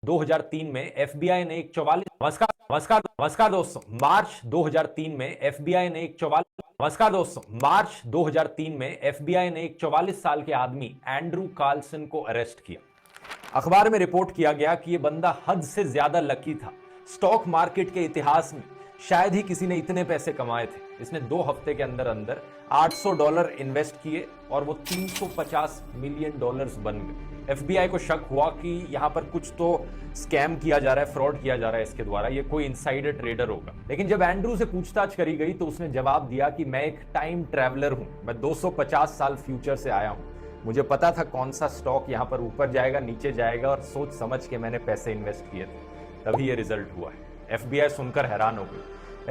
2003 में एफबीआई ने एक 44 नमस्कार दोस्तों मार्च 2003 में एफबीआई ने एक 44 साल के आदमी एंड्रू कार्लसन को अरेस्ट किया। अखबार में रिपोर्ट किया गया कि यह बंदा हद से ज्यादा लकी था। स्टॉक मार्केट के इतिहास में शायद ही किसी ने इतने पैसे कमाए थे। इसने 2 हफ्ते के अंदर अंदर $800 इन्वेस्ट किए और वो $350 मिलियन बन गए। एफबीआई को शक हुआ कि यहां पर कुछ तो स्कैम किया जा रहा है, फ्रॉड किया जा रहा है इसके द्वारा, ये कोई इनसाइडर ट्रेडर होगा। लेकिन जब एंड्रू से पूछताछ करी गई तो उसने जवाब दिया कि मैं एक टाइम ट्रैवलर हूं, मैं 250 साल फ्यूचर से आया हूं, मुझे पता था कौन सा स्टॉक यहां पर ऊपर जाएगा नीचे जाएगा और सोच समझ के मैंने पैसे इन्वेस्ट किए थे, तभी ये रिजल्ट हुआ है। एफबीआई सुनकर हैरान हो गई।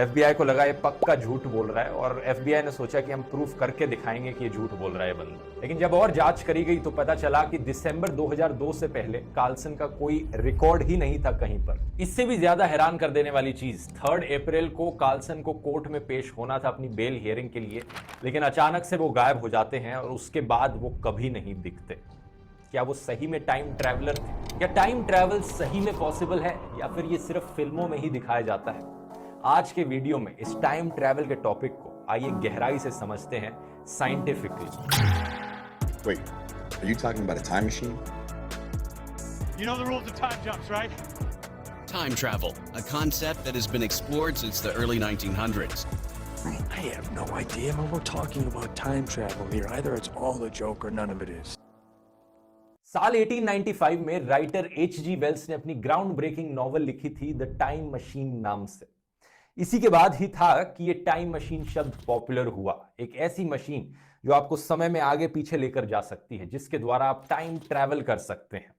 एफबीआई को लगा ये पक्का झूठ बोल रहा है और एफबीआई ने सोचा कि हम प्रूफ करके दिखाएंगे कि ये झूठ बोल रहा है बंदा। लेकिन जब और जांच करी गई तो पता चला कि दिसंबर 2002 से पहले कार्लसन का कोई रिकॉर्ड ही नहीं था कहीं पर। इससे भी ज्यादा हैरान कर देने वाली चीज, 3 अप्रैल को कार्लसन को कोर्ट में पेश होना था अपनी बेल हियरिंग के लिए, लेकिन अचानक से वो गायब हो जाते हैं और उसके बाद वो कभी नहीं दिखते। क्या वो सही में टाइम ट्रैवलर थे? क्या टाइम ट्रैवल सही में पॉसिबल है या फिर ये सिर्फ फिल्मों में ही दिखाया जाता है? आज के वीडियो में इस टाइम ट्रैवल के टॉपिक को आइए गहराई से समझते हैं scientifically. Wait, are you talking about a time machine? You know the rules of time jumps, right? Time travel, a concept that has been explored since the early 1900s. I have no idea, man. We're talking about time travel here. Either it's all a joke or none of it is. साल 1895 में writer H.G. Wales ने अपनी ground breaking novel लिखी थी the time machine नाम से। इसी के बाद ही था कि ये टाइम मशीन शब्द पॉपुलर हुआ। एक ऐसी मशीन जो आपको समय में आगे पीछे लेकर जा सकती है, जिसके द्वारा आप टाइम ट्रैवल कर सकते हैं।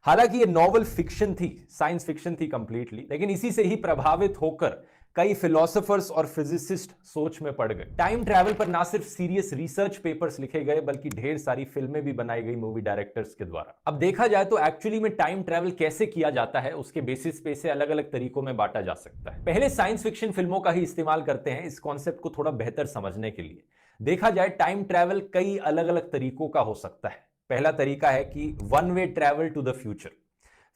हालांकि ये नॉवल फिक्शन थी, साइंस फिक्शन थी कंप्लीटली, लेकिन इसी से ही प्रभावित होकर कई फिलोसोफर्स और फिजिसिस्ट सोच में पड़ गए। टाइम ट्रैवल पर ना सिर्फ सीरियस रिसर्च पेपर्स लिखे गए बल्कि ढेर सारी फिल्में भी बनाई गई मूवी डायरेक्टर्स के द्वारा। अब देखा जाए तो एक्चुअली में टाइम ट्रैवल कैसे किया जाता है उसके बेसिस पे इसे अलग अलग तरीकों में बांटा जा सकता है। पहले साइंस फिक्शन फिल्मों का ही इस्तेमाल करते हैं इस कॉन्सेप्ट को थोड़ा बेहतर समझने के लिए। देखा जाए टाइम ट्रैवल कई अलग अलग तरीकों का हो सकता है। पहला तरीका है कि one way travel to the future.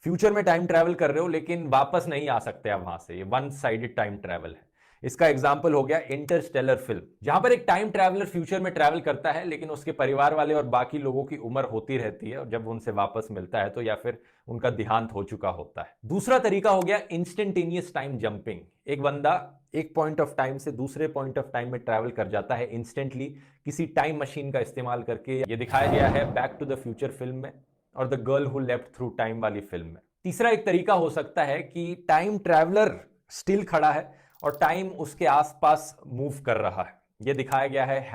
Future में टाइम ट्रैवल कर रहे हो लेकिन वापस नहीं आ सकते आप वहां से, ये वन साइडेड टाइम ट्रैवल है। इसका एग्जाम्पल हो गया इंटरस्टेलर फिल्म, जहां पर एक टाइम ट्रैवलर फ्यूचर में ट्रैवल करता है लेकिन उसके परिवार वाले और बाकी लोगों की उम्र होती रहती है और जब उनसे वापस मिलता है तो या फिर उनका देहांत हो चुका होता है। दूसरा तरीका हो गया इंस्टेंटेनियस टाइम जंपिंग। एक बंदा एक पॉइंट ऑफ टाइम से दूसरे पॉइंट ऑफ टाइम में ट्रैवल कर जाता है इंस्टेंटली किसी टाइम मशीन का इस्तेमाल करके। ये दिखाया गया है back to the future film में और the girl who left through time वाली फिल्म में। तीसरा एक तरीका हो सकता है कि टाइम ट्रैवलर स्टिल खड़ा है और टाइम उसके आसपास मूव कर रहा है। यह दिखाया गया है